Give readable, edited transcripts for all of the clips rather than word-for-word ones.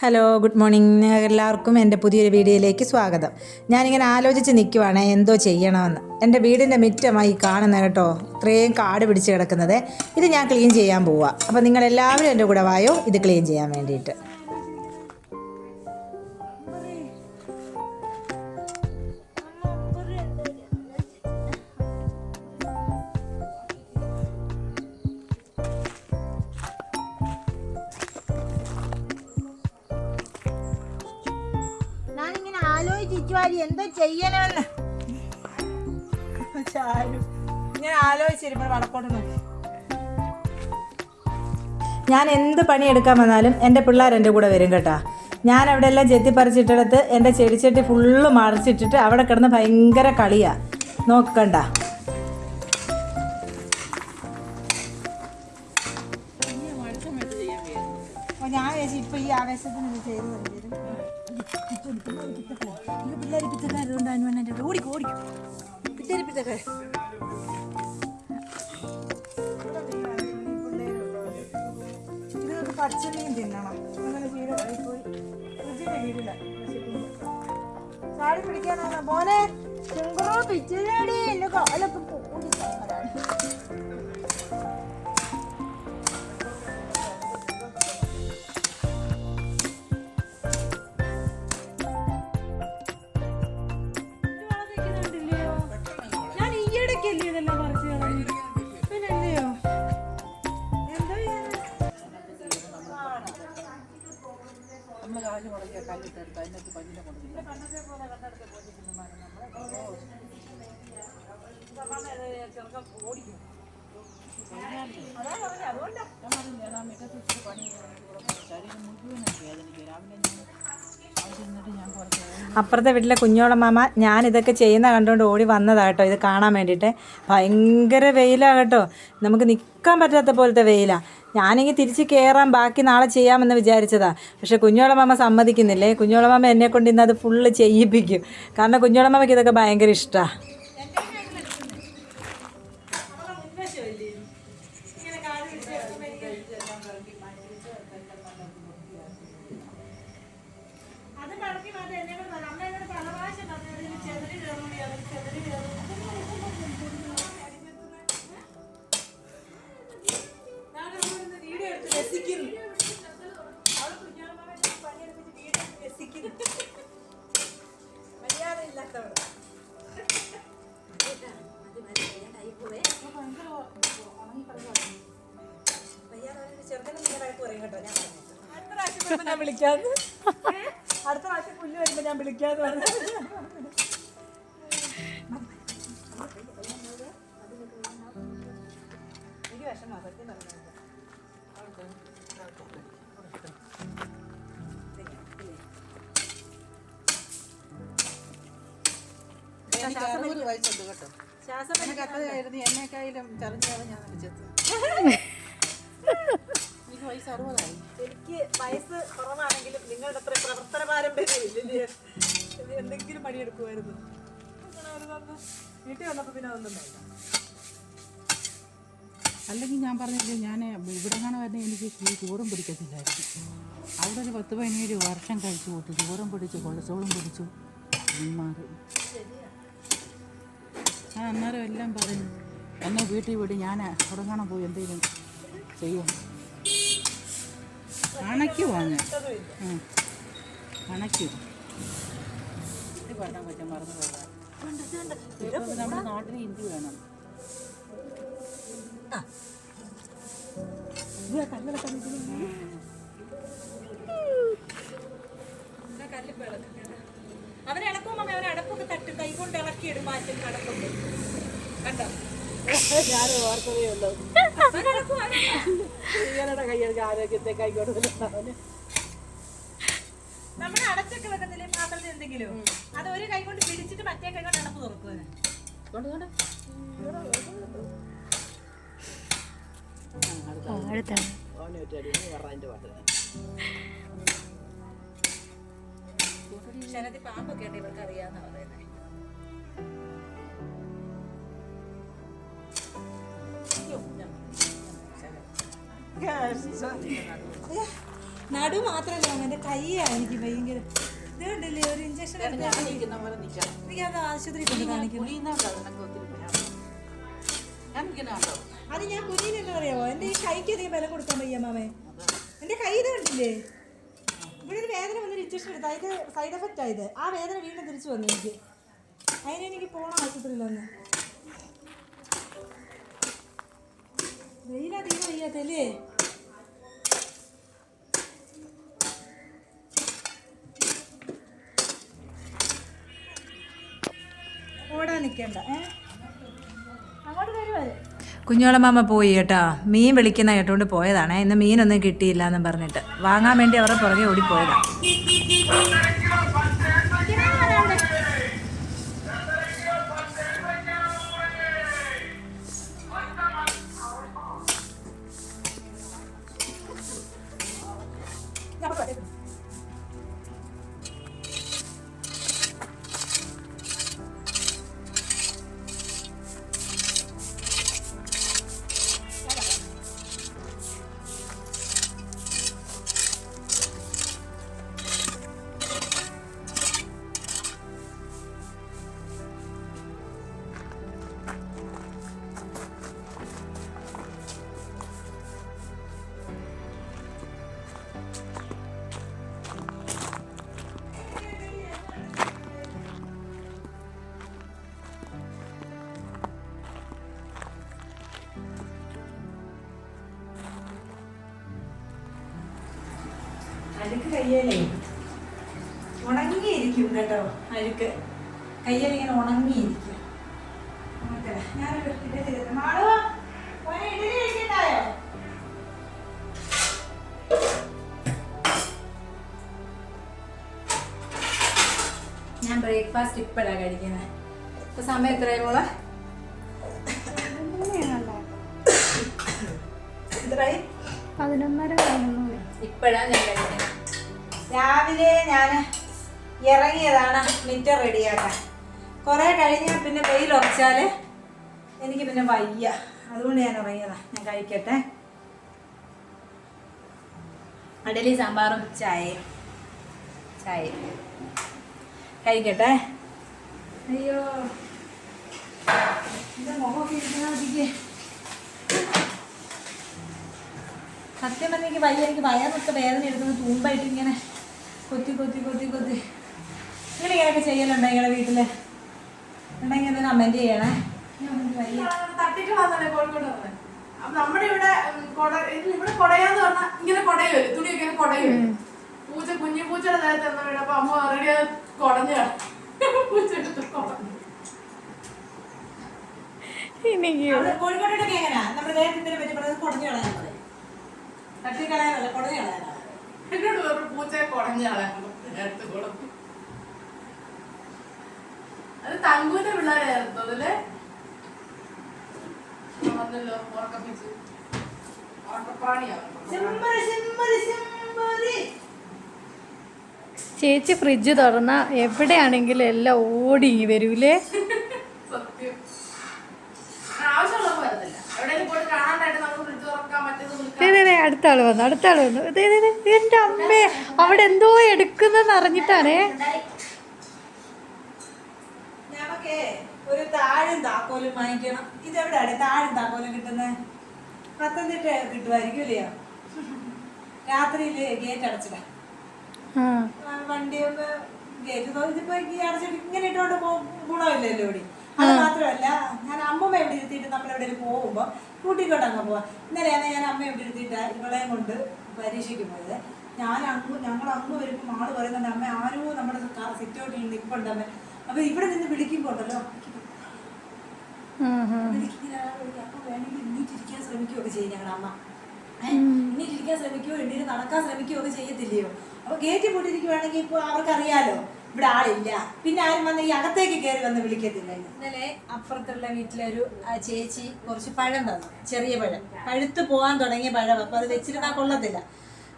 Hello, good morning. എല്ലാവർക്കും എൻ്റെ പുതിയൊരു വീഡിയോയിലേക്ക് സ്വാഗതം. ഞാനിങ്ങനെ ആലോചിച്ച് നിൽക്കുവാണ് എന്തോ ചെയ്യണമെന്ന്. എൻ്റെ വീടിൻ്റെ മിറ്റമായി കാണുന്നത് കേട്ടോ, ഇത്രയും കാട് പിടിച്ച് കിടക്കുന്നത്. ഇത് ഞാൻ ക്ലീൻ ചെയ്യാൻ പോവുക. അപ്പോൾ നിങ്ങളെല്ലാവരും എൻ്റെ കൂടെ വായോ ഇത് ക്ലീൻ ചെയ്യാൻ വേണ്ടിയിട്ട്. എന്തോ ചെയ്യണമെന്ന് ഇങ്ങനെ ആലോചിച്ചിരുമ്പോൾ വടക്കോട്ട് നോക്കി. ഞാൻ എന്ത് പണിയെടുക്കാൻ വന്നാലും എൻ്റെ പിള്ളേർ എൻ്റെ കൂടെ വരും കേട്ടോ. ഞാൻ അവിടെ എല്ലാം ചെത്തിപ്പറിച്ചിട്ടെടുത്ത് എൻ്റെ ചെടിച്ചട്ടി ഫുള്ള് മറിച്ചിട്ടിട്ട് അവിടെ കിടന്ന് ഭയങ്കര കളിയാണ്. നോക്കണ്ട, ഞാൻ ഇപ്പം ഈ ആവേശത്തിന് ഇത് ചെയ്തു തരും. പിള്ളേർ പിത്തക്കാരുണ്ട്, അനുവണ്ണ ഓടിക്കും ഓടിക്കും പിള്ളേർ പിത്തക്കാർ. ഇതൊക്കെ പച്ചമീൻ തിന്നണം. അങ്ങനെ പോയി ഫ്രിഡ്ജിൻ്റെ കീഴില ചാടി പിടിക്കാനാണ് മോനെ. ചെങ്കുറോ പിച്ചടി എൻ്റെ കാലൊക്കെ പോയി. അപ്പുറത്തെ വീട്ടിലെ കുഞ്ഞോളമാമ ഞാനിതൊക്കെ ചെയ്യുന്ന കണ്ടുകൊണ്ട് ഓടി വന്നതാട്ടോ ഇത് കാണാൻ വേണ്ടിയിട്ട്. ഭയങ്കര വെയിലാണ് കേട്ടോ, നമുക്ക് നിൽക്കാൻ പറ്റാത്ത പോലത്തെ വെയിലാണ്. ഞാനെങ്കിൽ തിരിച്ച് കയറാൻ ബാക്കി നാളെ ചെയ്യാമെന്ന് വിചാരിച്ചതാണ്. പക്ഷേ കുഞ്ഞോളമാമ സമ്മതിക്കുന്നില്ലേ. കുഞ്ഞോളമാമ എന്നെക്കൊണ്ട് ഇന്ന് അത് ഫുള്ള് ചെയ്യിപ്പിക്കും. കാരണം കുഞ്ഞോളമാമയ്ക്ക് ഇതൊക്കെ ഭയങ്കര ഇഷ്ടമാണ്. ഞാൻ വിളിക്കാന്ന്, അടുത്ത പ്രാവശ്യം പുല്ല് വരുമ്പോ ഞാൻ വിളിക്കാന്ന് പറഞ്ഞു. എനിക്ക് വിഷമാ സത്യം പറഞ്ഞു. എന്നെക്കായാലും ചറിഞ്ഞാണ് ഞാൻ വിളിച്ചത്. എനിക്ക് വയസ്സ് കുറവാണെങ്കിലും നിങ്ങളുടെ അത്ര പ്രവർത്തന പാരമ്പര്യമില്ലേ. എന്തെങ്കിലും പണിയെടുക്കുമായിരുന്നു. വീട്ടിൽ വന്നപ്പോൾ പിന്നെ അതൊന്നും വേണ്ട. അല്ലെങ്കിൽ ഞാൻ പറഞ്ഞില്ലേ, ഞാൻ ഇവിടെ കാണാൻ വരുന്ന എനിക്ക് ചൂടും പിടിക്കത്തില്ലായിരുന്നു. അവിടെ ഒരു 10-17 വർഷം കഴിച്ചു കൂട്ടി ചൂടും പിടിച്ചു, കൊളസ്ട്രോളും പിടിച്ചു, മാറി. ഞാൻ അന്നേരം എല്ലാം പറഞ്ഞു എന്നെ വീട്ടിൽ വിട്, ഞാൻ അവിടെ കാണാൻ പോയി എന്തെങ്കിലും ചെയ്യും. അണയ്ക്കുവാങ്ങ അണയ്ക്കും പറഞ്ഞാൽ പറ്റും, മറന്നു പോകാം. നമ്മുടെ നാട്ടിൽ ഹിന്ദി വേണം. അവരിളക്കുമ്പോ അവരടപ്പൊക്കെ തട്ട് കൈകൊണ്ട് ഇളക്കിയിടും. മാറ്റും കടപ്പുണ്ട് കണ്ടോ. ഞാൻ ഓർത്തതേ ഉള്ളൂ ഇയാളുടെ കൈയ്യൊക്കെ ആരോഗ്യത്തെ കൈകൊടുക്കുന്നുണ്ടാവുന്നു. നമ്മുടെ അടച്ചൊക്കെ വെക്കത്തില്ലേ പാത്രത്തിൽ എന്തെങ്കിലും, അത് ഒരു കൈ കൊണ്ട് പിടിച്ചിട്ട് മറ്റേ കൈ കൊണ്ട് അടപ്പ് തുറക്കുവാന്. ശരത്തിൽ പാമ്പൊക്കെ ഉണ്ട്, ഇവർക്ക് അറിയാന്ന് പറയുന്നത്. നടു മാത്രമല്ല എൻ്റെ കൈയാണ് എനിക്ക് ഭയങ്കര ഇത് കണ്ടില്ലേ ഒരു ഇഞ്ചക്ഷൻ ഞാൻ നിൽക്കുന്ന പോലെ നിൽക്കാം. എനിക്കത് ആശുപത്രി കൊണ്ട് കാണിക്കണം. കുനിയുന്നുണ്ടോ നിനക്ക് ഒത്തിരി ഭ്രാന്ത്? ഞാൻ നിൽക്കുന്നുണ്ടോ? അത് ഞാൻ കുഞ്ഞിനെന്താ പറയാമോ എൻ്റെ ഈ കൈക്ക് അധികം വില കൊടുക്കാൻ വയ്യ മാമേ. എൻ്റെ കൈ ഇത് കണ്ടില്ലേ ഇവിടെ ഒരു വേദന വന്നൊരു ഇഞ്ചക്ഷൻ എടുത്താൽ ഇത് സൈഡ് എഫക്റ്റ് ആയത് ആ വേദന വീണ്ടും തിരിച്ചു വന്നു എനിക്ക്. അതിനെനിക്ക് പോകണം ആശുപത്രിയിലൊന്ന്. വെയിലധികം വയ്യാത്തല്ലേ. ഓടാൻ നിൽക്കണ്ട അങ്ങോട്ട് വരുവേ. കുഞ്ഞോളമ്മ പോയി കേട്ടോ. മീൻ വിളിക്കുന്ന കേട്ടോണ്ട് പോയതാണേ. ഇന്ന് മീനൊന്നും കിട്ടിയില്ല എന്നും പറഞ്ഞിട്ട് വാങ്ങാൻ വേണ്ടി അവരുടെ പുറകെ ഓടിപ്പോയതാണ്. അഴുക്ക് കയ്യലേ ഉണങ്ങിയിരിക്കും കേട്ടോ. അഴുക്ക് കയ്യലിങ്ങനെ ഉണങ്ങിയിരിക്കും. ഞാനൊരു ഇഡലി മാളോ ഇഡലി കഴിക്കണ്ടായോ? ഞാൻ ബ്രേക്ക്ഫാസ്റ്റ് ഇപ്പോഴാണ് കഴിക്കുന്നത്. ഇപ്പൊ സമയം എത്രയായി മോളെ? എത്രയായി? 11:11. ഇപ്പോഴാണ് ഞാൻ കഴിക്കുന്നത്. രാവിലെ ഞാൻ ഇറങ്ങിയതാണ് മിറ്റർ റെഡിയാക്കാൻ. കുറേ കഴിഞ്ഞാൽ പിന്നെ വെയിൽ ഉറച്ചാൽ എനിക്ക് പിന്നെ വയ്യ. അതുകൊണ്ട് ഞാൻ ഇറങ്ങിയതാണ്. ഞാൻ കഴിക്കട്ടെ. ഇഡലി സാമ്പാറും ചായയും കഴിക്കട്ടെ. അയ്യോ എൻ്റെ മുഖമൊക്കെ ഇരിക്കുന്നതിക്ക് സത്യം പറഞ്ഞാൽ എനിക്ക് വയ്യ. എനിക്ക് വയറൊക്കെ വേദന എടുക്കുന്നത് തൂമ്പായിട്ട് ഇങ്ങനെ കൊത്തി ഇങ്ങനെയൊക്കെ ചെയ്യലുണ്ടോ നിങ്ങളുടെ വീട്ടിൽ? ഉണ്ടെങ്കിൽ ഒന്ന് കമൻറ്റ് ചെയ്യണേ. തട്ടിട്ട് വന്നല്ലേ കോഴിക്കോട് വന്നത്. അപ്പൊ നമ്മുടെ ഇവിടെ ഇവിടെ കൊടയാന്ന് പറഞ്ഞാൽ ഇങ്ങനെ കൊടയും തുണിയൊക്കെ ഇങ്ങനെ കൊടയും. പൂച്ച കുഞ്ഞു പൂച്ചയുടെ നേരത്തെ എന്നാ വീട്. അപ്പൊ അമ്മ ഓൾറെഡി കൊടഞ്ഞ പൂച്ച എടുത്ത് കൊടഞ്ഞു. കോഴിക്കോട്ടൊക്കെ എങ്ങനെയാ നമ്മുടെ ദേഹത്തിന് പറ്റി പറഞ്ഞത്? കുടഞ്ഞു കളയാൻ പറയും. തട്ടി കളയാനല്ല, കുടഞ്ഞു കളയാനാണ്. എന്നോട് വേറെ പൂച്ചയെ കൊടഞ്ഞ കളയാൻ നേരത്തെ കൊടുത്തു. അത് തങ്കൂന്റെ പിള്ളേരായിരുന്നു അതല്ലേ? വന്നല്ലോ ഉറക്കപ്പിച്ച് ചേച്ചി ഫ്രിഡ്ജ് തുറന്ന എവിടെയാണെങ്കിലും എല്ലാം ഓടി വരൂലേ. സത്യം. ആവശ്യമുള്ളപ്പോ വരുന്നില്ല. എവിടെയെങ്കിലും പോയിട്ട് കാണാണ്ടായിട്ട് നമുക്ക് ഫ്രിഡ്ജ് തുറക്കാൻ പറ്റുന്നത്. അടുത്ത ആള് വന്നു. എന്റെ അമ്മേ, അവിടെ എന്തോ എടുക്കുന്നെന്ന് അറിഞ്ഞിട്ടാണേ. ഞമ്മക്കേ ഒരു താഴും താക്കോലും വാങ്ങിക്കണം. ഇതെവിടെയാണ് താഴും താക്കോലും കിട്ടുന്നത്? പത്തനംതിട്ട കിട്ടുമായിരിക്കും ഇല്ലയോ? രാത്രിയിൽ ഗേറ്റ് അടച്ചിടാം. വണ്ടിയൊക്കെ ഗേറ്റ് ഇതിപ്പോ അടച്ചിട്ട് ഇങ്ങനെ ഇട്ടോണ്ട് ഗുണമില്ലല്ലോ ഇവിടെ. അത് മാത്രമല്ല, ഞാൻ അമ്മമ്മ എവിടെ ഇരുത്തിയിട്ട് നമ്മൾ എവിടെയും പോകുമ്പോൾ കൂട്ടിക്കോട്ട് അങ്ങ് പോവാം. ഇന്നലെയാണ് ഞാൻ അമ്മ എവിടെ ഇരുത്തിയിട്ട് ഇവളെയും കൊണ്ട് പരീക്ഷയ്ക്ക് പോയത്. ഞങ്ങൾ അങ്ങ് വരുമ്പോൾ ആള് പറയുന്നുണ്ട് അമ്മ ആരോ നമ്മുടെ സിറ്റൗട്ടിൽ നിൽപ്പുണ്ട് അമ്മ. അപ്പൊ ഇവിടെ നിന്ന് വിളിക്കുമ്പോ ഉണ്ടല്ലോ അപ്പൊ വേണമെങ്കിൽ എണ്ണീറ്റിരിക്കാൻ ശ്രമിക്കുകയൊക്കെ ചെയ്യും ഞങ്ങളുടെ അമ്മ. എണ്ണീറ്റിരിക്കാൻ ശ്രമിക്കുകയോ എണ്ണീറ്റ് നടക്കാൻ ശ്രമിക്കുകയോ ഒക്കെ ചെയ്യത്തില്ലയോ? അപ്പൊ ഗേറ്റ് പൂട്ടിരിക്കുവാണെങ്കിൽ ഇപ്പൊ അവർക്കറിയാലോ ഇവിടെ ആളില്ല. പിന്നെ ആരും വന്ന് ഈ അകത്തേക്ക് കയറി വന്ന് വിളിക്കത്തില്ല. ഇന്നലെ അപ്പുറത്തുള്ള വീട്ടിലൊരു ചേച്ചി കുറച്ച് പഴം തന്നു, ചെറിയ പഴം, പഴുത്ത് പോകാൻ തുടങ്ങിയ പഴം. അപ്പൊ അത് വെച്ചിരുന്നാൽ കൊള്ളത്തില്ല.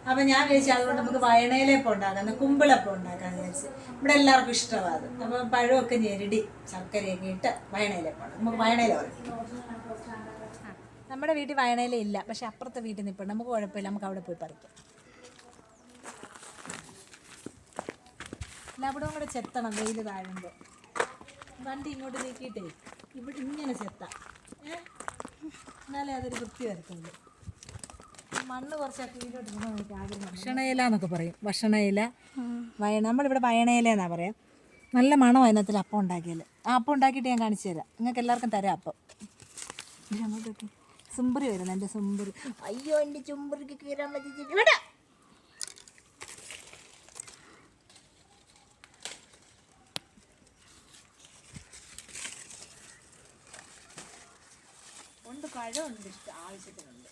അപ്പം ഞാൻ വിചാരിച്ചു അതുകൊണ്ട് നമുക്ക് വയണയിലപ്പം ഉണ്ടാക്കാം, കുമ്പിളപ്പം ഉണ്ടാക്കാന്ന് വിചാരിച്ചു. ഇവിടെ എല്ലാവർക്കും ഇഷ്ടമാണ് അത്. അപ്പം പഴമൊക്കെ ഞെരടി ശർക്കരയൊക്കെ ഇട്ട് വയണയിലപ്പം നമുക്ക് വയണയില പറയും. നമ്മുടെ വീട്ടിൽ വയണയില ഇല്ല, പക്ഷെ അപ്പുറത്തെ വീട്ടിൽ നിൽപ്പുണ്ട്. നമുക്ക് കുഴപ്പമില്ല, നമുക്ക് അവിടെ പോയി പറിക്കാം. ലവിടവും കൂടെ ചെത്തണം വെയിൽ താഴുമ്പോൾ. വണ്ടി ഇങ്ങോട്ട് നീക്കിയിട്ടേ ഇവിടെ ഇങ്ങനെ ചെത്താം. എന്നാലേ അതൊരു വൃത്തി വരത്തുള്ളൂ. മണ്ണ് കുറച്ചൊക്കെ വീട്ടിലോട്ട് ഇടുമ്പോൾ നമുക്ക് ആഗ്രഹം. ഭക്ഷണയില എന്നൊക്കെ പറയും. ഭക്ഷണയില നമ്മളിവിടെ വയണയില എന്നാണ് പറയാം. നല്ല മണം അതിനകത്തിൽ അപ്പം ഉണ്ടാക്കിയാൽ. ആ അപ്പം ഉണ്ടാക്കിയിട്ട് ഞാൻ കാണിച്ചു തരാം. നിങ്ങൾക്ക് എല്ലാവർക്കും തരാം അപ്പം. അങ്ങോട്ടൊക്കെ സുമ്പറി വരുന്നു. എൻ്റെ സുമ്പറി. അയ്യോ എൻ്റെ ചുമ്പറിക്ക് കീറാൻ പറ്റിച്ചിട്ട് ഇവിടെ ഉണ്ട്. പഴമുണ്ട്, ആവശ്യത്തിനുണ്ട്.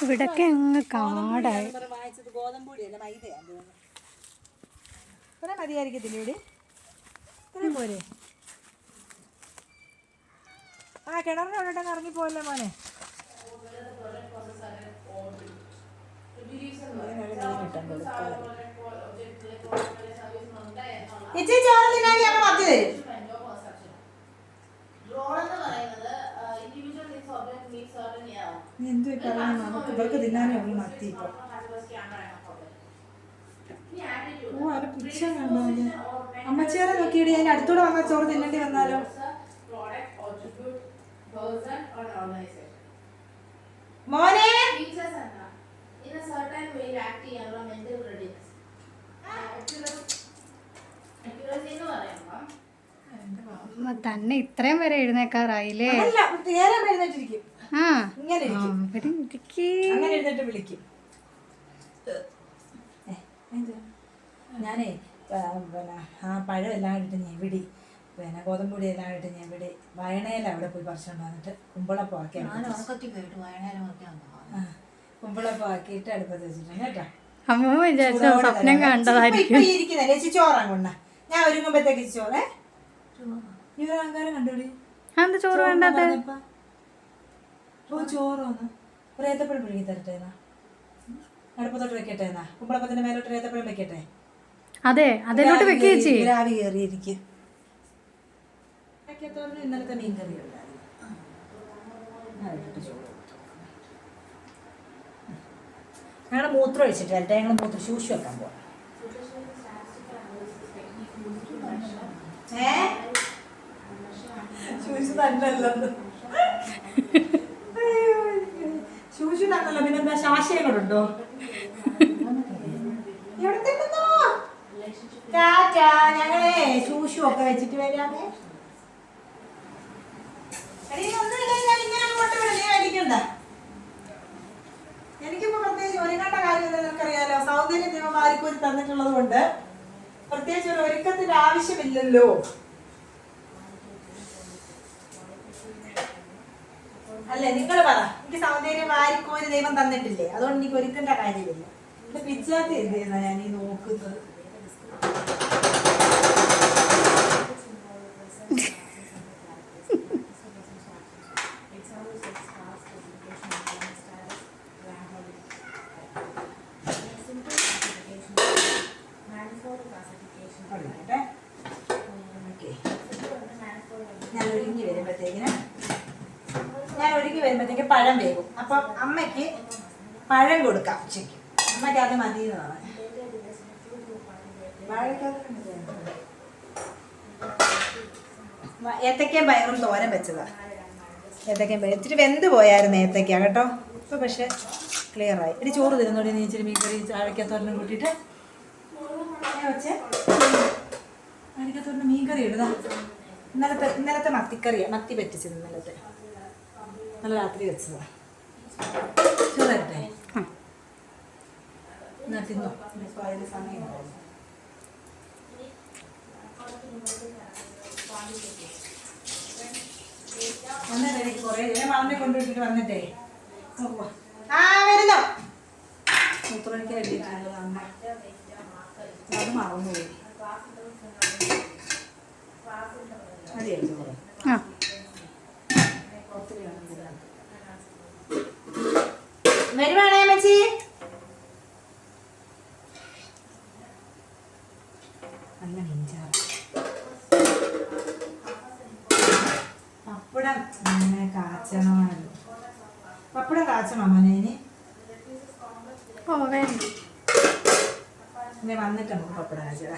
ഇവിടൊക്കെ അങ്ങ് കാടായി. വായിച്ചത് ഗോതമ്പൊടിയല്ല, മൈദയാണ്. ഇത്ര മതിയായിരിക്കത്തില്ല ഇവിടെ? ഇത്രയും പോരെ? ആ കിണറിന് എവിടെയോട്ടങ്ങ് ഇറങ്ങിപ്പോയല്ലേ മോനെ. എന്തോ നമുക്ക് ഇവർക്ക് തിന്നാനേ ഉള്ളു മത്തി ഇപ്പൊ. ഓ അത് പിച്ച കണ്ടോ? അമ്മച്ചേരെ നോക്കിയിട്ട് ഞാൻ അടുത്തൂടെ വന്നാൽ ചോറ് തിന്നേണ്ടി വന്നാലോ? മോനെ തന്നെ ഇത്രയും വരെ എഴുന്നേക്കാറായില്ലേ? എഴുന്നേറ്റിരിക്കും. ആ ഇങ്ങനെ അങ്ങനെ എഴുന്നേറ്റ് വിളിക്കും. ഞാനേ പിന്നെ ആ പഴം എല്ലാം ഇട്ട് ഞെവിടി, പിന്നെ ഗോതമ്പൊടി എല്ലാം ഇട്ട് ഞെവിടി വയണയില അവിടെ പോയി പറിച്ചുകൊണ്ട് വന്നിട്ട് കുമ്പളപ്പം ആക്കി കുമ്പളപ്പം ആക്കിയിട്ട് അടുപ്പത്ത് വെച്ചിട്ടുണ്ട് കേട്ടോ. അമ്മ വിചാരിച്ച സ്വപ്നം കണ്ടതായിരിക്കും. ഇരിക്കുന്നല്ലേ ചേച്ചി ചോറാൻ കൊണ്ട ഞാൻ ഒരുങ്ങുമ്പോഴത്തേക്ക് ചോറേ ഈ ഒരു അഹങ്കാരം കണ്ടോടി. എന്താ ചോറ് വേണ്ടത്? ഓ ചോറോന്ന് ഒരു ഏത്തപ്പഴം പിഴുകി തരട്ടെ എന്നാ, അടുപ്പത്തോട്ട് വെക്കട്ടെ എന്നാ, കുമ്പളപ്പത്തിന്റെ മേലോട്ട് ഏത്തപ്പഴം വെക്കട്ടെ. അതെ അതിലോട്ട് വെക്കുക ചേച്ചി. ആവി കയറിയിരിക്കും. ഇന്നലത്തെ മീൻ കറി ഉണ്ടായിരുന്നു. ഞങ്ങൾ മൂത്രം ഒഴിച്ചിട്ട് വരട്ടെ. ഞങ്ങൾ മൂത്രം ശൂശു വെക്കാൻ പോവാം. ശൂശു തന്നല്ലോ, ശൂശു തന്നല്ലോ. പിന്നെന്താ ശാശയം കൂടെ ഉണ്ടോ? ഞങ്ങളെ ശൂശു ഒക്കെ വെച്ചിട്ട് വരാമേ. എനിക്കിപ്പോ പ്രത്യേകിച്ച് ഒരുങ്ങേണ്ട കാര്യം നിനക്കറിയാലോ. സൗന്ദര്യം ദൈവം വാരിക്കോരി തന്നിട്ടുള്ളത് കൊണ്ട് പ്രത്യേകിച്ച് ഒരു ഒരുക്കത്തിന്റെ ആവശ്യമില്ലല്ലോ. അല്ലേ നിങ്ങൾ പറ. എനിക്ക് സൗന്ദര്യം വാരിക്കോരി ദൈവം തന്നിട്ടില്ലേ? അതുകൊണ്ട് എനിക്ക് ഒരുക്കേണ്ട കാര്യമില്ല. എന്റെ പിച്ചാത്തി എന്ത് ചെയ്യുന്ന ഞാൻ ഈ നോക്കുന്നത്. ഞാൻ ഒരുങ്ങി വരുമ്പോഴത്തേക്ക് പഴം വേകും. അപ്പം അമ്മയ്ക്ക് പഴം കൊടുക്കാം ഉച്ചയ്ക്ക്. അമ്മയ്ക്ക് അത് മതി എന്നാണ്. ഏത്തക്കയും പയറും തോരൻ വെച്ചതാ. ഏത്തക്കയും പയർ ഇച്ചിരി വെന്ത് പോയായിരുന്നു ഏത്തക്ക കേട്ടോ. ഇപ്പം പക്ഷെ ക്ലിയറായി. ഇനി ചോറ് തരുന്നോടി നീ ഇച്ചിരി മീൻകറി ചാഴക്കത്തോരനും കൂട്ടിയിട്ട് വെച്ചേ. ചാഴക്കത്തോരന് മീൻകറി ഇടുതാ. ഇന്നലത്തെ മത്തിക്കറിയാണ്, മത്തി പറ്റിച്ചത് ഇന്നലത്തെ. നല്ല രാത്രി വെച്ചതാ. ചോറട്ടെ എന്നാ തിന്നോ. ഇപ്പോൾ അതിന് സമയം വന്നിട്ട് എനിക്ക് കുറേ മാമനെ കൊണ്ടുവിട്ടിട്ട് വന്നിട്ടേ ആ വരുന്നോ മൂത്രമണിക്ക് വേണ്ടിയിട്ടുള്ളത് അമ്മ അത് മറന്നുപോയി. മതിയോ ചോറ്? വരുവാണേ അമ്മച്ചി. നല്ല മീൻചാറ്. പപ്പടം ഇങ്ങനെ കാച്ചണമല്ലോ. പപ്പടം കാച്ചണോ മോനെ? ഇനി ഓ വേണ്ട. ഇനി വന്നിട്ട് നമുക്ക് പപ്പടം കാച്ചടാ.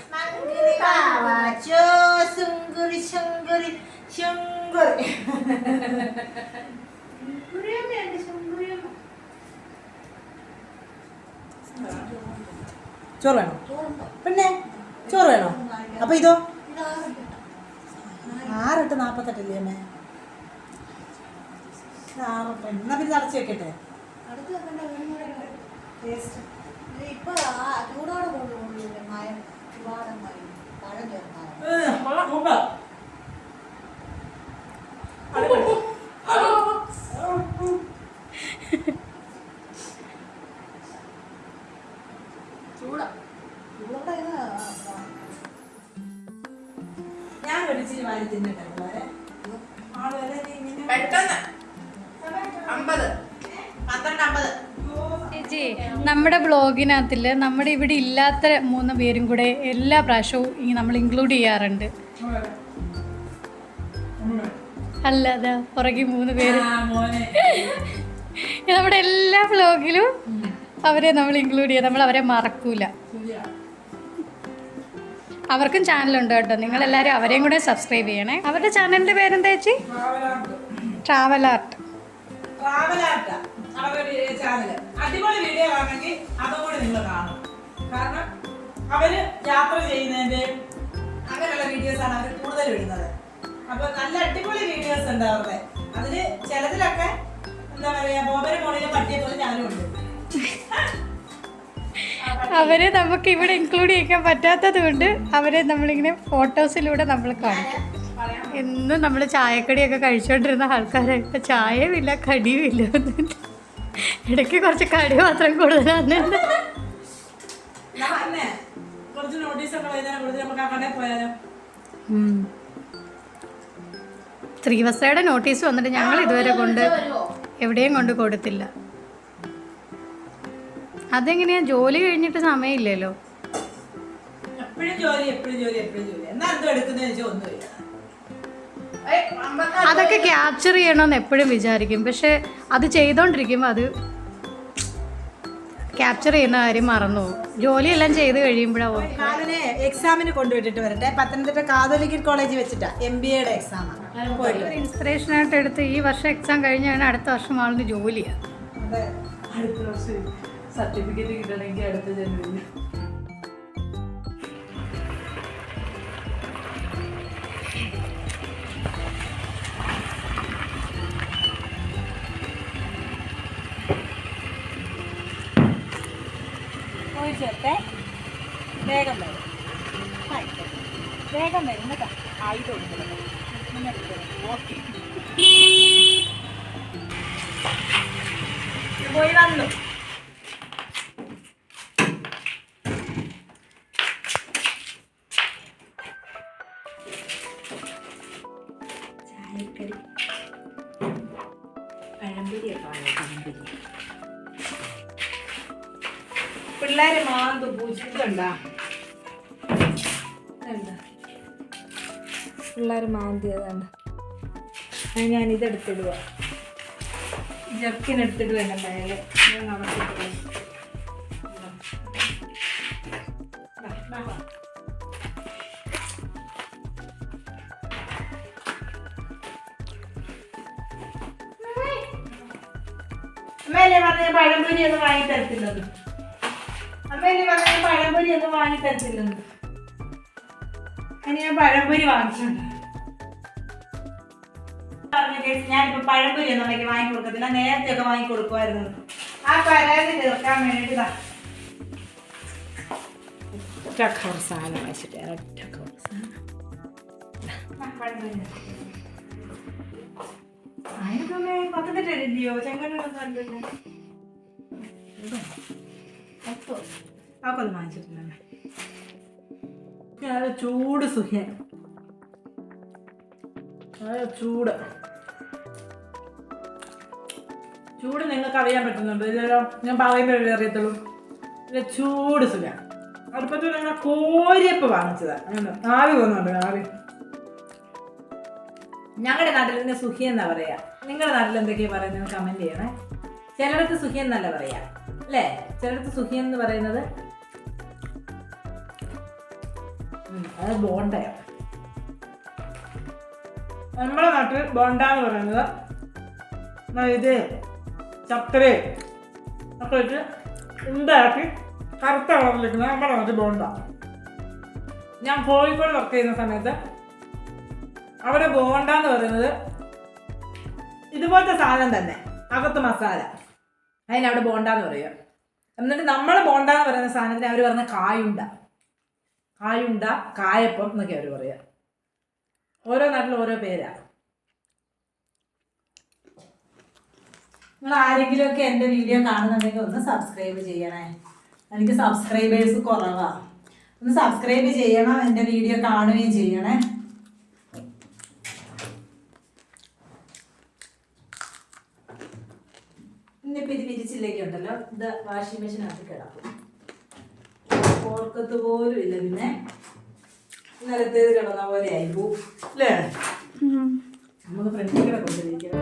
ചോറ് വേണോ? പിന്നെ ചോറ് വേണോ? അപ്പൊ ഇതോ 6:48 അമ്മേ. 6 എന്നാ പിന്നെ അടച്ചു വെക്കട്ടെ. ഞാൻ ഒരിച്ചിരി വാരി തിന്നിട്ടെ. പെട്ടെന്ന് 50 12:50. ചേച്ചി നമ്മുടെ ബ്ലോഗിനകത്തിൽ നമ്മുടെ ഇവിടെ ഇല്ലാത്ത 3 പേരും കൂടെ എല്ലാ പ്രാവശ്യവും നമ്മൾ ഇൻക്ലൂഡ് ചെയ്യാറുണ്ട്. അല്ലാതെ പുറകെ 3 പേര് നമ്മുടെ എല്ലാ വ്ലോഗിലും അവരെ നമ്മൾ ഇൻക്ലൂഡ് ചെയ്യാം. നമ്മൾ അവരെ മറക്കൂല. അവർക്കും ചാനലുണ്ട് കേട്ടോ. നിങ്ങളെല്ലാവരും അവരെയും കൂടെ സബ്സ്ക്രൈബ് ചെയ്യണേ. അവരുടെ ചാനലിൻ്റെ പേരെന്താ ചേച്ചി? Travel art. അവരുടെ ചാനല് അടിപൊളി വീഡിയോ ആണെങ്കിൽ അതുകൂടി നിങ്ങൾ കാണും. കാരണം അവര് യാത്ര ചെയ്യുന്നതിന്റെ അങ്ങനെയുള്ള വീഡിയോസ് ആണ് അവർ കൂടുതൽ ഇടുന്നത്. അപ്പൊ നല്ല അടിപൊളി വീഡിയോസ് ഉണ്ട് അവരുടെ. അതില് ചിലതിലൊക്കെ എന്താ പറയാ ബോബന് മോളിലെ പട്ടിയെ പോലെ ഞാനും ഉണ്ട്. അവരെ നമുക്ക് ഇവിടെ ഇൻക്ലൂഡ് ചെയ്യാൻ പറ്റാത്തത് കൊണ്ട് അവരെ നമ്മളിങ്ങനെ ഫോട്ടോസിലൂടെ നമ്മൾ കാണിക്കും. എന്നും നമ്മൾ ചായക്കടിയൊക്കെ കഴിച്ചുകൊണ്ടിരുന്ന ആൾക്കാരെ ഇപ്പം ചായയും ഇല്ല കടിയും ഇല്ല. ഇടയ്ക്ക് കുറച്ച് കടി മാത്രം കൂടുതലാണ്. ശ്രീവസ്ത്രയുടെ നോട്ടീസ് വന്നിട്ട് ഞങ്ങൾ ഇതുവരെ എവിടെയും കൊണ്ട് കൊടുത്തില്ല. അതെങ്ങനെയാ? ജോലി കഴിഞ്ഞിട്ട് സമയമില്ലല്ലോ. അതൊക്കെ ക്യാപ്ചർ ചെയ്യണമെന്ന് എപ്പോഴും വിചാരിക്കും. പക്ഷെ അത് ചെയ്തോണ്ടിരിക്കുമ്പോൾ അത് ക്യാപ്ചർ ചെയ്യുന്ന കാര്യം മറന്നു പോകും. ജോലിയെല്ലാം ചെയ്ത് കഴിയുമ്പോഴാണ്. എക്സാമിന് കൊണ്ടുപോയിട്ട് വരട്ടെ. പത്തനംതിട്ട കാതോലിക്കൽ കോളേജിൽ വെച്ചിട്ടാ MBA എക്സാം. ഇൻസ്പിറേഷനായിട്ട് എടുത്ത് ഈ വർഷം എക്സാം കഴിഞ്ഞാണ് അടുത്ത വർഷം ആളിന് ജോലിയാണ്. അടുത്ത വർഷം സർട്ടിഫിക്കറ്റ് കിട്ടണമെങ്കിൽ അടുത്ത ജനുവരി. ചേർത്തെ വേഗം വരും. വേഗം വരും കേട്ടോ. ആയുധം ഓക്കെ പോയി വന്നു. ചായക്കടി പഴംപൊരിയൊക്കെ പിള്ളേരെ മാന്തു പൂച്ചിട്ടുണ്ടാ? പിള്ളേർ മാന്തിയതാണ്ട്. ഞാൻ ഇതെടുത്തിടുക. ജർക്കിനെടുത്തിട്ട് വേണ്ട മേലെ ഞാൻ നടത്തിട്ട്. അമ്മേലെ പറഞ്ഞ പഴംപൊരി ഒന്നും വാങ്ങി തരത്തില്ലത്. അമ്മേലെ പറഞ്ഞ പഴംപൊരി ഒന്നും വാങ്ങി തരത്തില്ലെന്ന്. അതിന് ഞാൻ പഴംപൊരി വാങ്ങിച്ചിട്ടുണ്ട്. ഞാനിപ്പോ പഴംപൊരി ഒന്നും അമ്മയ്ക്ക് വാങ്ങി കൊടുക്കത്തില്ല. നേരത്തെ ഒക്കെ വാങ്ങി കൊടുക്കുമായിരുന്നു. ആ പരാതി തീർക്കാൻ വേണ്ടിട്ട് സാധനം വെച്ചിട്ട് അതിനൊക്കെ പത്തനംതിട്ടയോ ചെങ്കണ്ണൂരൊന്നും കണ്ടില്ല. അതൊക്കെ വാങ്ങിച്ചിട്ടില്ല. ചൂട് സുഖം. ചൂട് ചൂട് നിങ്ങൾക്ക് അറിയാൻ പറ്റുന്നുണ്ട്. ഇതിലോ ഞാൻ പറയുമ്പോഴേ അറിയത്തുള്ളൂ. ഇതിലെ ചൂട് സുഖം. അടുപ്പത്ത് ഞങ്ങൾ കോരിയപ്പ് വാങ്ങിച്ചതാണ്. ആവി പോകുന്നുണ്ട്. ആവി. ഞങ്ങളുടെ നാട്ടിൽ ഇതിനെ സുഖി എന്നാ പറയാ. നിങ്ങളുടെ നാട്ടിൽ എന്തൊക്കെയാ പറയുന്നത് കമന്റ് ചെയ്യണേ. ചിലടത്ത് സുഖി എന്നല്ല പറയാ. അല്ലേ? ചിലടത്ത് സുഖിയൻ എന്ന് പറയുന്നത് അത് ബോണ്ടയാണ്. നമ്മുടെ നാട്ടിൽ ബോണ്ട എന്ന് പറയുന്നത് ഇത് ചക്കരയും ഒക്കെ വെച്ച് ഉണ്ടാക്കി കറുത്ത കളറിലിരിക്കുന്ന നമ്മുടെ നാട്ടിൽ ബോണ്ട. ഞാൻ കോഴിക്കോട് വർക്ക് ചെയ്യുന്ന സമയത്ത് അവിടെ ബോണ്ട എന്ന് പറയുന്നത് ഇതുപോലത്തെ സാധനം തന്നെ, അകത്ത് മസാല, അതിനവിടെ ബോണ്ട എന്ന് പറയുക. എന്നിട്ട് നമ്മൾ ബോണ്ട എന്ന് പറയുന്ന സാധനത്തിന് അവർ പറഞ്ഞ കായുണ്ട, കായപ്പം എന്നൊക്കെ അവർ പറയുക. ഓരോ നാട്ടിലും ഓരോ പേരാണ്. നിങ്ങൾ ആരെങ്കിലുമൊക്കെ എൻ്റെ വീഡിയോ കാണുന്നുണ്ടെങ്കിൽ ഒന്ന് സബ്സ്ക്രൈബ് ചെയ്യണേ. എനിക്ക് സബ്സ്ക്രൈബേഴ്സ് കുറവാണ്. ഒന്ന് സബ്സ്ക്രൈബ് ചെയ്യണം, എൻ്റെ വീഡിയോ കാണുകയും ചെയ്യണേ. ഇന്നിപ്പോൾ ഇത് വിരിച്ചില്ലേക്ക് ഉണ്ടല്ലോ, ഇത് വാഷിംഗ് മെഷീനകത്ത് കിടക്കും. ഓർക്കത്ത് പോലും ഇല്ല. പിന്നെ ഇന്നലത്തേത് കിടന്ന പോലെ ആയി പോവും അല്ലേ? നമുക്ക് ഫ്രണ്ടിൽ കൊണ്ടിരിക്കണം.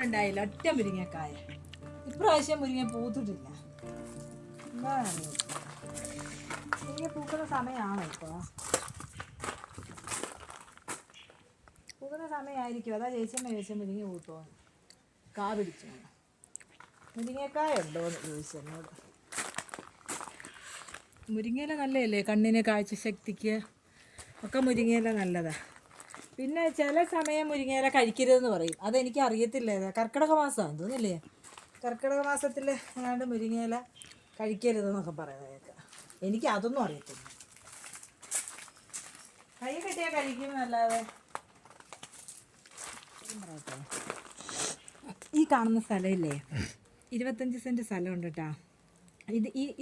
ഉണ്ടായില്ല ഒറ്റ മുരിങ്ങക്കായ. ഇപ്രാവശ്യം മുരിങ്ങ പൂത്തിട്ടില്ല. എന്താണ് മുരിങ്ങ പൂക്കുന്ന സമയമാണോ ഇപ്പോൾ? പൂക്കുന്ന സമയമായിരിക്കും. അതാ ചേച്ചിയമ്മ ചോദിച്ചാൽ മുരിങ്ങ പൂത്തോ, കാ പിടിച്ചോ, മുരിങ്ങക്കായ ഉണ്ടോ എന്ന് ചോദിച്ചെന്നോട്. മുരിങ്ങയില നല്ലതല്ലേ കണ്ണിന്, കാഴ്ചശക്തിക്ക് ഒക്കെ മുരിങ്ങയില നല്ലതാണ്. പിന്നെ ചില സമയം മുരിങ്ങയില കഴിക്കരുതെന്ന് പറയും. അതെനിക്ക് അറിയത്തില്ല. കർക്കിടക മാസമാണ് തോന്നില്ലേ? കർക്കിടക മാസത്തിൽ ഏതാണ്ട് മുരിങ്ങയില കഴിക്കരുതെന്നൊക്കെ പറയുന്നത് കേൾക്കാം. എനിക്ക് അതൊന്നും അറിയത്തില്ല. കൈ കെട്ടിയാൽ കഴിക്കുന്നല്ലാതെ. ഈ കാണുന്ന സ്ഥലമില്ലേ, 25 സെൻറ്റ് സ്ഥലമുണ്ട് കേട്ടോ.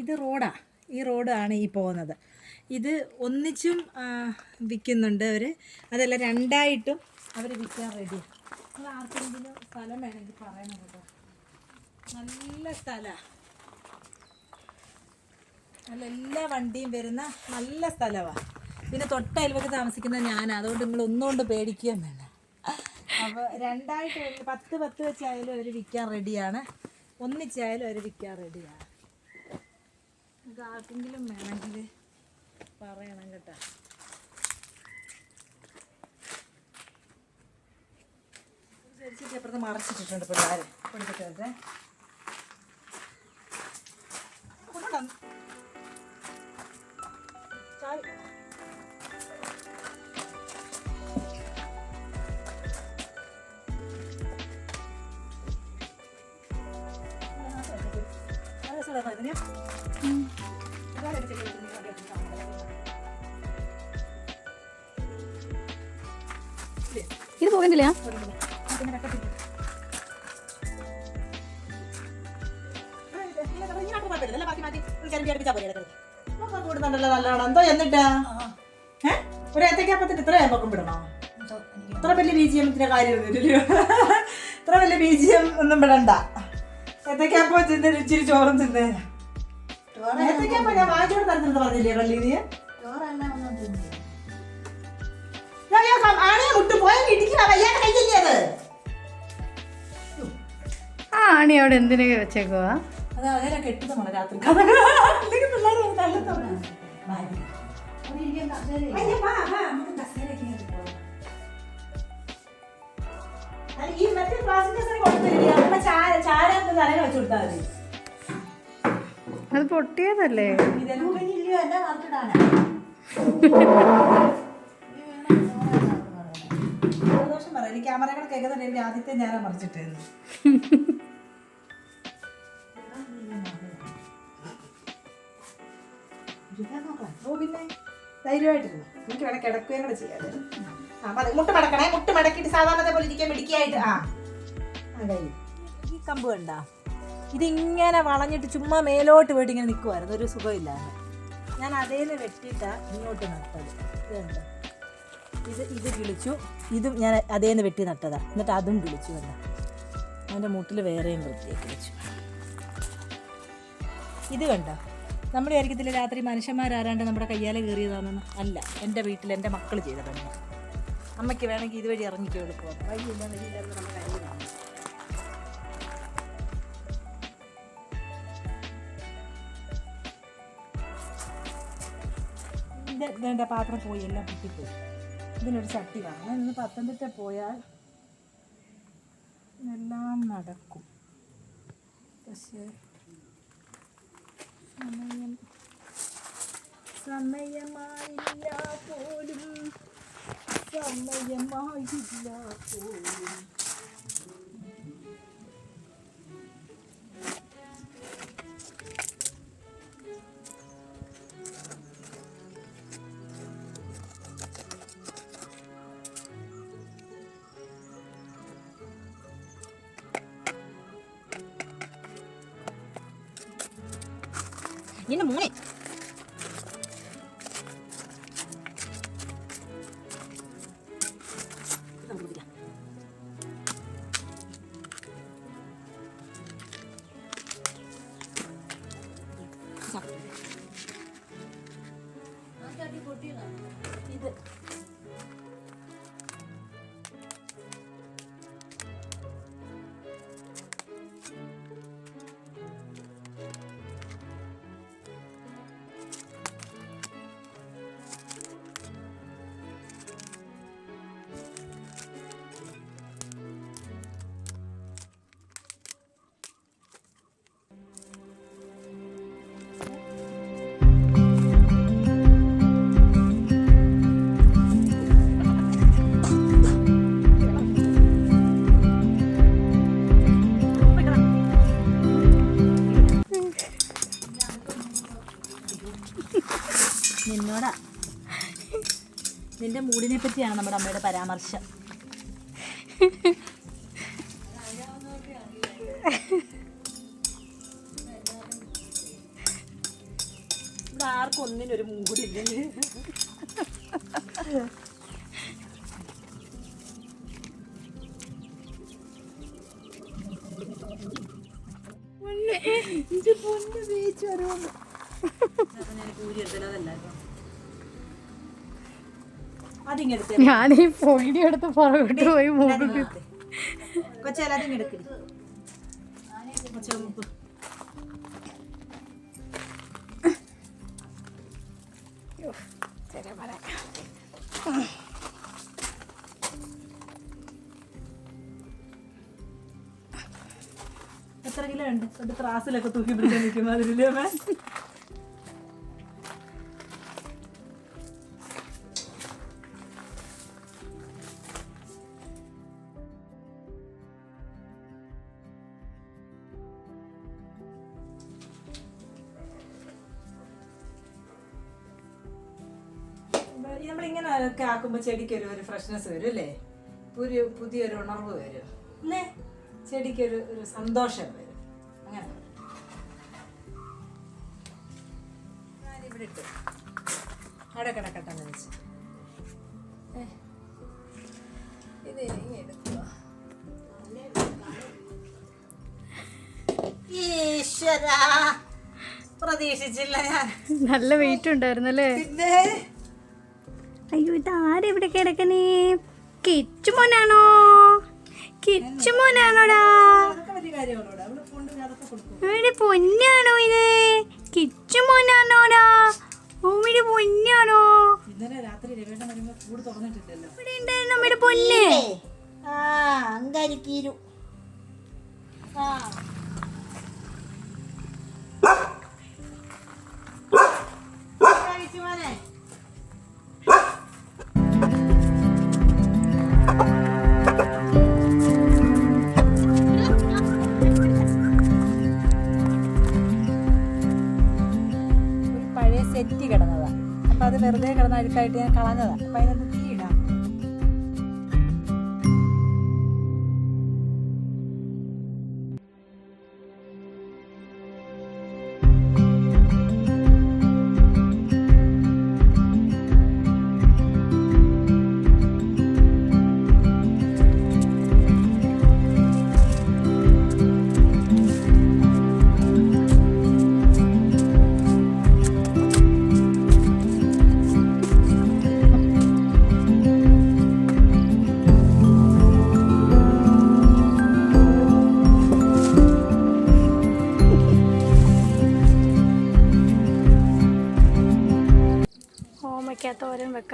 ഇത് റോഡാ. ഈ റോഡാണ് ഈ പോകുന്നത്. ഇത് ഒന്നിച്ചും വിൽക്കുന്നുണ്ട് അവർ. അതല്ല രണ്ടായിട്ടും അവർ വിൽക്കാൻ റെഡിയാണ്. നിങ്ങൾ ആർക്കെങ്കിലും സ്ഥലം വേണമെങ്കിൽ പറയണം കേട്ടോ. നല്ല സ്ഥലമാണ്. നല്ല എല്ലാ വണ്ടിയും വരുന്ന നല്ല സ്ഥലമാണ്. പിന്നെ തൊട്ടയൽവൊക്കെ താമസിക്കുന്ന ഞാനാണ്. അതുകൊണ്ട് നിങ്ങൾ ഒന്നുകൊണ്ട് പേടിക്കുകയും വേണ്ട. അപ്പോൾ രണ്ടായിട്ട് 10 വെച്ചായാലും അവർ വിൽക്കാൻ റെഡിയാണ്, ഒന്നിച്ചായാലും അവർ വിൽക്കാൻ റെഡിയാണ്. നിങ്ങൾക്ക് ആർക്കെങ്കിലും വേണമെങ്കിൽ പറയണം കേട്ടോ. ശരിച്ചിട്ട് അപ്പുറത്ത് മറച്ചിട്ടിട്ടുണ്ട് പിള്ളേർ. കൊടുത്തിട്ടേ ഇത് പോകുന്നില്ല. കൂടുന്നുണ്ടല്ലോ നല്ലോണം. എന്തോ എന്നിട്ടാ ഒരു ഏത്തക്കാപ്പത്തിന് ഇത്ര ഏമ്പക്കം വിടണോ? ഇത്ര വലിയ ബീജിയത്തിന്റെ കാര്യമൊന്നുമില്ലല്ലോ. ഇത്ര വലിയ ബീജിയം ഒന്നും വിടണ്ട. ഏത്തക്കാപ്പ തിന്ന് ഇച്ചിരി ചോറും തിന്നേ. ഏത്തക്കാപ്പ ഞാൻ വാങ്ങിച്ചോട് തരുന്നത് പറഞ്ഞില്ലേ കള്ളി നീ? ആണിയെ മുട്ട് പോയ ഇടിക്കണ വയ്യാതെ കഴിക്കില്ലേ അത്? ആ ആണി അവിടെ എന്തിനൊക്കെ വെച്ചേക്കുവാ? അത് അങ്ങനെ കെട്ടുന്നതാണ് രാത്രി. ഈ മറ്റേ പ്ലാസ്റ്റിക് കൊടുത്തില്ല, ചാരത്ത് തലയിൽ വെച്ചു കൊടുത്താൽ മതി. അത് പൊട്ടിയതല്ലേ? ദോഷം പറയാം. ഈ ക്യാമറകൾ കേൾക്കുന്നുണ്ട്. എനിക്ക് ആദ്യത്തെ ഞാനാ മറിച്ചിട്ടായിരുന്നു. ഓ പിന്നെ ധൈര്യമായിട്ടിരുന്നു. എനിക്ക് വേണേൽ കിടക്കുകയും കൂടെ ചെയ്യാതെ. മുട്ട് മടക്കണേ. മുട്ട് മടക്കിയിട്ട് സാധാരണത്തെ പോലെ ഇരിക്കാൻ മിടിക്കായിട്ട്. ഈ കമ്പ് കണ്ട ഇതിങ്ങനെ വളഞ്ഞിട്ട് ചുമ്മാ മേലോട്ട് പോയിട്ട് ഇങ്ങനെ നിൽക്കുമായിരുന്നു. ഒരു സുഖമില്ലാതെ ഞാൻ അതേന്ന് വെട്ടിയിട്ടാ ഇങ്ങോട്ട് നട്ടത്. ഇതുണ്ട് ഇത് കിളിച്ചു. ഇതും ഞാൻ അതേന്ന് വെട്ടി നട്ടതാണ്. എന്നിട്ട് അതും കിളിച്ചു വന്നു. അതിൻ്റെ മുട്ടിൽ വേറെയും വൃത്തിയാക്കി കിളിച്ചു. ഇത് കണ്ടോ, നമ്മൾ വിചാരിക്കത്തില്ല രാത്രി മനുഷ്യന്മാരാരാണ്ട് നമ്മുടെ കയ്യാലെ കയറിയതാണെന്ന്. അല്ല, എൻ്റെ വീട്ടിൽ എൻ്റെ മക്കൾ ചെയ്ത പണി. അമ്മയ്ക്ക് വേണമെങ്കിൽ ഇതുവഴി ഇറങ്ങിക്കോ, എളുപ്പം. വഴിയില്ല നമ്മുടെ കയ്യിലാണ്. ഇതിൻ്റെ പാത്രം പോയി, എല്ലാം പൊട്ടിപ്പോയി. ഇതിനൊരു ചട്ടി വാങ്ങണം. ഇന്ന് പത്തനംതിട്ട പോയാൽ എല്ലാം നടക്കും. പക്ഷേ സമയമായില്ല പോലും, സമയമായില്ല പോലും. നിന്റെ മോനെ ഇത് നിന്നോടാ, നിന്റെ മൂടിനെ പറ്റിയാണ് നമ്മുടെ അമ്മയുടെ പരാമർശം. ഇവിടെ ആർക്കും ഒന്നിനൊരു മൂടില്ലേ. പൊന്ന് തേച്ചു വരുമോ. ഞാൻ ഈ പൊടി എടുത്ത് പുറകോട്ട് പോയി മൂക്ക് കൊച്ചെടുക്കടി. എത്ര കിലോ ഉണ്ട്? ത്രാസിലൊക്കെ തൂക്കി പിടിക്കാൻ നിൽക്കും അതിലേ. നമ്മളിങ്ങനെ ഒക്കെ ആക്കുമ്പോൾ ചെടിക്ക് ഒരു ഫ്രഷ്നെസ് വരും അല്ലേ, പുതിയൊരു ഉണർവ് വരും അല്ലേ, ചെടിക്കൊരു സന്തോഷം വരും. അങ്ങനെ ഞാനിവിടെ ഇട്ടു അവിടെ കിടക്കട്ടെന്ന് വെച്ച് ഇത് എടുക്കുക. ഈശ്വരാ, പ്രതീക്ഷിച്ചില്ല ഞാൻ. നല്ല വെയിറ്റ് ഉണ്ടായിരുന്നല്ലേ. പിന്നെ അയ്യോ, ഇത് ആരും ഇവിടെ കിടക്കണേ? കിച്ചുമോനാണോ? കിച്ചുമോനാണോടാ? ഇവിടെ പൊന്നാണോ ഇത്? കിച്ചുമോനാണോടാ? ഓമിയുടെ പൊന്നാണോ? ഇവിടെ ഉണ്ടായിരുന്നു നമ്മുടെ പൊന്ന്. അങ്കരിക്കീരു. സെറ്റി കിടന്നതാണ്. അപ്പം അത് വെറുതെ കിടന്ന അഴുക്കായിട്ട് ഞാൻ കളഞ്ഞതാണ്. അപ്പം അതിനകത്ത് തീ ഇടാം.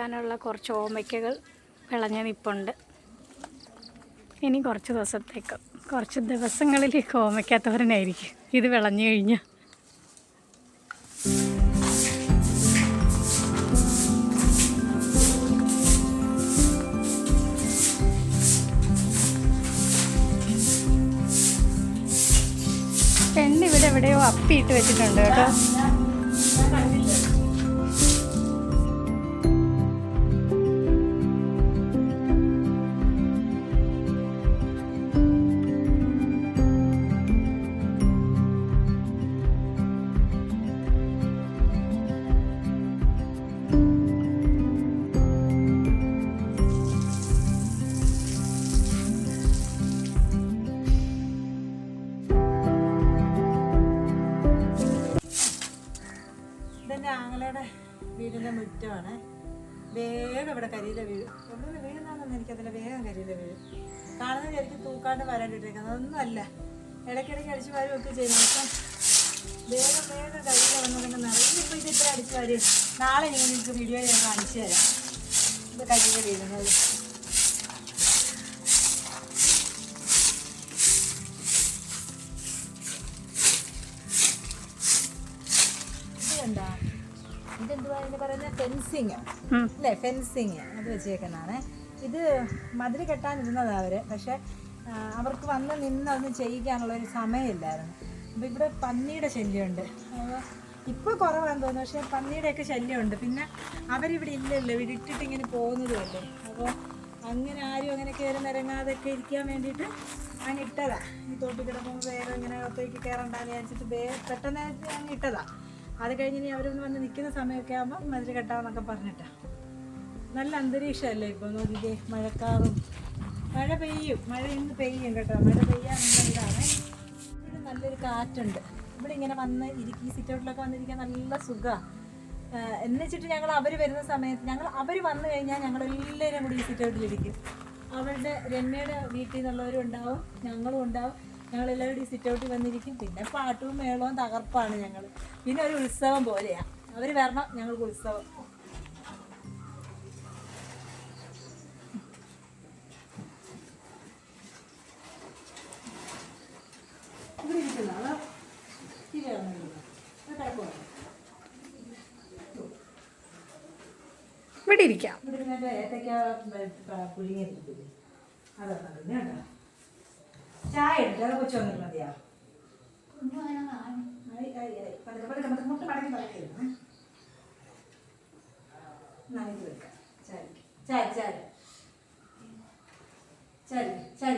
വെക്കാനുള്ള കുറച്ച് ഓമയ്ക്കകൾ വിളഞ്ഞ് നിൽപ്പുണ്ട്. ഇനി കുറച്ച് ദിവസത്തേക്ക്, കുറച്ച് ദിവസങ്ങളിലേക്ക് ഓമയ്ക്കാത്തവരനായിരിക്കും ഇത് വിളഞ്ഞു കഴിഞ്ഞാൽ. പെണ്ണിവിടെ എവിടെയോ അപ്പിയിട്ട് വെച്ചിട്ടുണ്ട് കേട്ടോ. ആങ്ങളുടെ വീടിൻ്റെ മുറ്റമാണ്. വേഗം ഇവിടെ കരിയില വീഴും. എവിടെ വീഴുന്നാണെന്ന് എനിക്കതില്ല, വേഗം കരിയില വീഴും. കാണുന്ന ശരിക്കും തൂക്കാണ്ട് വരാണ്ടിട്ടേക്കുന്നത് അതൊന്നുമല്ല, ഇടയ്ക്കിടയ്ക്ക് അടിച്ചു വാരുമൊക്കെ ചെയ്യുന്നു. അപ്പം വേഗം കരിയില വന്നതൊക്കെ നിറയെ. ഇപ്പോൾ ഇത് ഇത്ര അടിച്ചു വാരി നാളെ ഞാൻ നിങ്ങൾക്ക് വീഡിയോ ഞാൻ കാണിച്ചു തരാം. ഇത് കരിയില വീഴുന്നത് എന്താ, ഇതെന്തുവാ ഇതിന് പറയുന്നത്, ഫെൻസിങ് അല്ലേ, ഫെൻസിങ് അത് വെച്ചേക്കുന്നതാണ്. ഇത് മതിൽ കെട്ടാനിരുന്നതാണ് അവർ, പക്ഷെ അവർക്ക് വന്ന് നിന്ന് അതൊന്നും ചെയ്യിക്കാനുള്ളൊരു സമയമില്ലായിരുന്നു. അപ്പോൾ ഇവിടെ പന്നിയുടെ ശല്യമുണ്ട്. അപ്പോൾ ഇപ്പോൾ കുറവാണെന്ന് തോന്നുന്നു, പക്ഷേ പന്നിയുടെയൊക്കെ ശല്യമുണ്ട്. പിന്നെ അവരിവിടെ ഇല്ലല്ലോ, ഇവിടെ ഇട്ടിട്ട് ഇങ്ങനെ പോകുന്നതുമല്ലേ. അപ്പോൾ അങ്ങനെ ആരും അങ്ങനെ കയറി നിരങ്ങാതൊക്കെ ഇരിക്കാൻ വേണ്ടിയിട്ട് അങ്ങ് ഇട്ടതാണ്. ഈ തോട്ടിൽ കിടക്കുമ്പോൾ വേറെ ഇങ്ങനെ ഒത്തേക്ക് കയറണ്ടെന്ന് വിചാരിച്ചിട്ട് പെട്ടെന്ന് അങ്ങ് ഇട്ടതാണ്. അത് കഴിഞ്ഞ് ഇനി അവരൊന്ന് വന്ന് നിൽക്കുന്ന സമയമൊക്കെ ആകുമ്പോൾ മതിൽ കെട്ടാമെന്നൊക്കെ പറഞ്ഞിട്ടാണ്. നല്ല അന്തരീക്ഷമല്ലേ ഇപ്പോൾ നോക്കിക്കേ, മഴക്കാറും. മഴ പെയ്യും, മഴ ഇന്ന് പെയ്യും കേട്ടോ, മഴ പെയ്യാനുള്ള ഇതാണ്. ഇവിടെ നല്ലൊരു കാറ്റുണ്ട്. ഇവിടെ ഇങ്ങനെ വന്ന് ഇരിക്കും, ഈ സിറ്റൗട്ടിലൊക്കെ വന്നിരിക്കാൻ നല്ല സുഖമാണ്. എന്ന് വെച്ചിട്ട് ഞങ്ങൾ അവർ വരുന്ന സമയത്ത് അവർ വന്നു കഴിഞ്ഞാൽ ഞങ്ങളെല്ലാവരും കൂടി ഈ സിറ്റൗട്ടിലിരിക്കും. അവരുടെ രമ്യയുടെ വീട്ടിൽ നിന്നുള്ളവരും ഉണ്ടാവും, ഞങ്ങളും ഉണ്ടാവും. ഞങ്ങളെല്ലാവരും ഈ സിറ്റൗട്ടിൽ വന്നിരിക്കും. പിന്നെ പാട്ടും മേളവും തകർപ്പാണ് ഞങ്ങൾ. പിന്നെ ഒരു ഉത്സവം പോലെയാണ്. അവർ വരണം, ഞങ്ങൾക്ക് ഉത്സവം. ഇവിടെ ഇരിക്കുന്ന ഇവിടെ ഇരിക്കാം. ഇവിടെ ഏത്തക്ക പുഴുങ്ങിയിട്ടില്ലേ, അതൊക്കെ കേട്ടോ. ചായ എടുത്ത് അത് കൊച്ചു വന്നിട്ട് മതിയാ. മുട്ട് മടക്കി പറയരുത്. ചായ ചായ ചായ ചായ.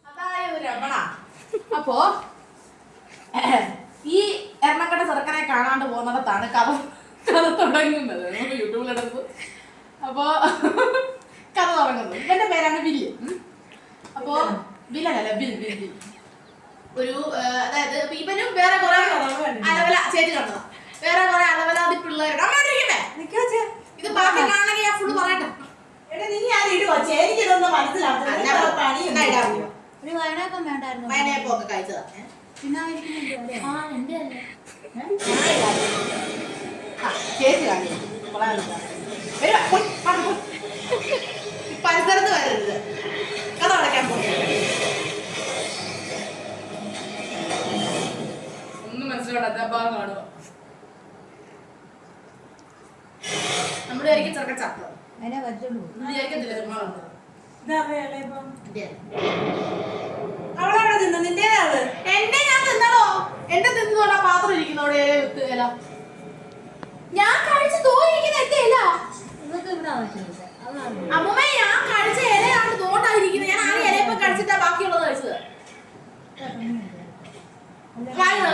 അതായത് രമണ, അപ്പോ ഈ എറണാകുള ചെറുക്കനെ കാണാണ്ട് പോകുന്നിടത്താണ് കഥ തുടങ്ങുന്നത്. നമുക്ക് യൂട്യൂബിലെടുത്ത് അപ്പോ കഥ തുടങ്ങുന്നത്. ഇവന്റെ പേരാണ് ബില്ല്. അപ്പോ ബില്ലല്ല ബിൽ ബിൽ ബിൽ ഒരു അതായത് ഇവനും വേറെ കുറെ അലവല ചേച്ചി കണ്ടതാ, വേറെ കുറെ അലവലാതി പിള്ളേരുടെ ഇത് ബാക്കി കാണണമെങ്കിൽ ഞാൻ ഫുള്ള് പറയട്ടെ. വയനയപ്പൊക്കെ കഴിച്ചതാ. ചേച്ചി കാണിച്ചു പരിസരത്ത് വരരുത്, കഥ അടയ്ക്കാൻ പോകും. ഒന്നും മനസ്സിലാവാത്ത ഭാഗം കാണുക. നമ്മുടെ ആയിരിക്കും ചെറുക്കൻ ചത്തത്. അവളവിടെ തിന്നു, നിന്റെ എന്റെ ഞാൻ തിന്നണോ? എന്റെ തിന്നോണ്ടാ പാത്രം ഇരിക്കുന്നോടെ ഞാൻ കഴിച്ച് തോന്നിരിക്കുന്ന എന്റെ ഇല. അമ്മൂമ്മ ഞാൻ കഴിച്ച ഇലയാണ് തോട്ടായിരിക്കുന്നത്. ഞാൻ ആ ഇലയപ്പം കഴിച്ചിട്ടാ ബാക്കിയുള്ളത് കഴിച്ചത്.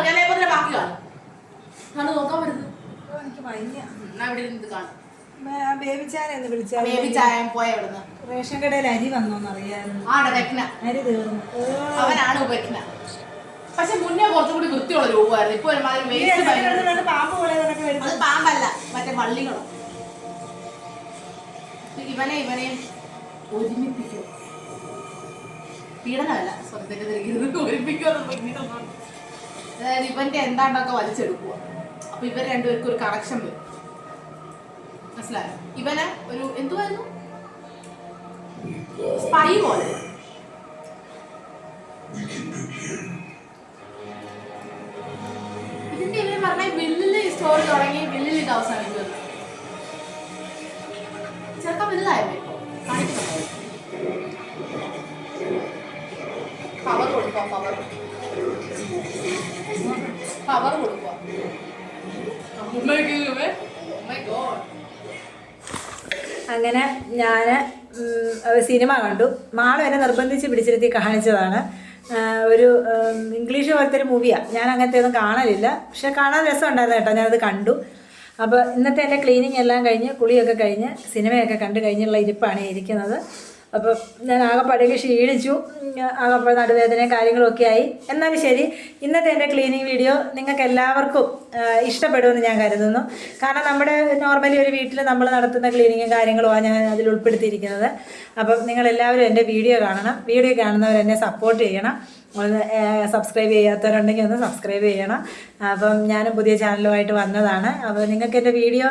ഇലയപ്പത്തിന്റെ ബാക്കി കാണും. കണ്ടു നോക്കാൻ പറ്റുന്നത് ഇവിടെ ഇരുന്ന് കാണും. ബേബിച്ചായെന്ന് വിളിച്ചാൽ ബേബിച്ചായം പോയ ഇവിടുന്ന് റേഷൻ കടയിൽ അരി വന്നോന്നറിയായിരുന്നു. അരി തീർന്നു. അവനാണ് ഉപേക്ഷന. പക്ഷെ മുന്നേ കുറച്ചുകൂടി വൃത്തിയുള്ള രൂപമായിരുന്നു. ഇപ്പൊ ഒരുമാതിരി പാമ്പ് പോലെ അത് പാമ്പല്ല, മറ്റേ വള്ളികളോ. ഇവനെയും ഒരുമിപ്പിക്കും. പീഡനമല്ല, സ്വന്തത്തെ ഒരുമിക്കുക. അതായത് ഇവന്റെ എന്താണ്ടൊക്കെ വലിച്ചെടുക്കുക. അപ്പൊ ഇവർ രണ്ടുപേർക്കും ഒരു കണക്ഷൻ വരും. മനസ്സിലായോ? ഇവനെ ഒരു എന്തുവായിരുന്നു സ്പൈ പോലെ. ഇതിന്റെ ഇവര് പറഞ്ഞ വില്ലില് സ്റ്റോറി തുടങ്ങി വില്ലിൽ ഇത് അവസാനിക്കുന്നത്. ചെറുപ്പം വലുതായിരുന്നു ഇപ്പൊ കാണിക്കുന്നുണ്ടോ? പവർ കൊടുക്കുക, പവർ കൊടുക്കുക. അങ്ങനെ ഞാൻ സിനിമ കണ്ടു. മാളും എന്നെ നിർബന്ധിച്ച് പിടിച്ചിരുത്തി കാണിച്ചതാണ്. ഒരു ഇംഗ്ലീഷ് പോലത്തെ ഒരു മൂവിയാണ്. ഞാൻ അങ്ങനത്തെ ഒന്നും കാണലില്ല, പക്ഷെ കാണാൻ രസമുണ്ടായിരുന്നു കേട്ടോ. ഞാനത് കണ്ടു. അപ്പോൾ ഇന്നത്തെ എൻ്റെ ക്ലീനിങ് എല്ലാം കഴിഞ്ഞ് കുളിയൊക്കെ കഴിഞ്ഞ് സിനിമയൊക്കെ കണ്ടു കഴിഞ്ഞുള്ള ഇരിപ്പാണ് ഇരിക്കുന്നത്. അപ്പോൾ ഞാൻ ആകെപ്പാടേക്ക് ക്ഷീണിച്ചു, ആകെപ്പാട് നടുവേദനയും കാര്യങ്ങളൊക്കെ ആയി. എന്നാലും ശരി, ഇന്നത്തെ എൻ്റെ ക്ലീനിങ് വീഡിയോ നിങ്ങൾക്ക് എല്ലാവർക്കും ഇഷ്ടപ്പെടുമെന്ന് ഞാൻ കരുതുന്നു. കാരണം നമ്മുടെ നോർമലി ഒരു വീട്ടിൽ നമ്മൾ നടത്തുന്ന ക്ലീനിങ്ങും കാര്യങ്ങളുമാണ് ഞാൻ അതിൽ ഉൾപ്പെടുത്തിയിരിക്കുന്നത്. അപ്പം നിങ്ങളെല്ലാവരും എൻ്റെ വീഡിയോ കാണണം. വീഡിയോ കാണുന്നവർ എന്നെ സപ്പോർട്ട് ചെയ്യണം. ഒന്ന് സബ്സ്ക്രൈബ് ചെയ്യാത്തവരുണ്ടെങ്കിൽ ഒന്ന് സബ്സ്ക്രൈബ് ചെയ്യണം. അപ്പം ഞാനും പുതിയ ചാനലുമായിട്ട് വന്നതാണ്. അപ്പോൾ നിങ്ങൾക്ക് എൻ്റെ വീഡിയോ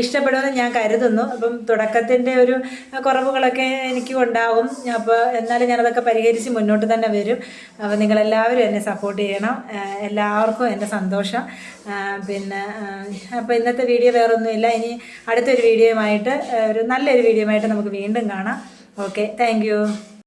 ഇഷ്ടപ്പെടുമെന്ന് ഞാൻ കരുതുന്നു. അപ്പം തുടക്കത്തിൻ്റെ ഒരു കുറവുകളൊക്കെ എനിക്കും ഉണ്ടാകും. അപ്പോൾ എന്നാലും ഞാനതൊക്കെ പരിഹരിച്ച് മുന്നോട്ട് തന്നെ വരും. അപ്പോൾ നിങ്ങളെല്ലാവരും എന്നെ സപ്പോർട്ട് ചെയ്യണം. എല്ലാവർക്കും എൻ്റെ സന്തോഷം. പിന്നെ അപ്പോൾ ഇന്നത്തെ വീഡിയോ വേറൊന്നുമില്ല. ഇനി അടുത്തൊരു വീഡിയോയുമായിട്ട്, ഒരു നല്ലൊരു വീഡിയോയുമായിട്ട് നമുക്ക് വീണ്ടും കാണാം. Okay, thank you.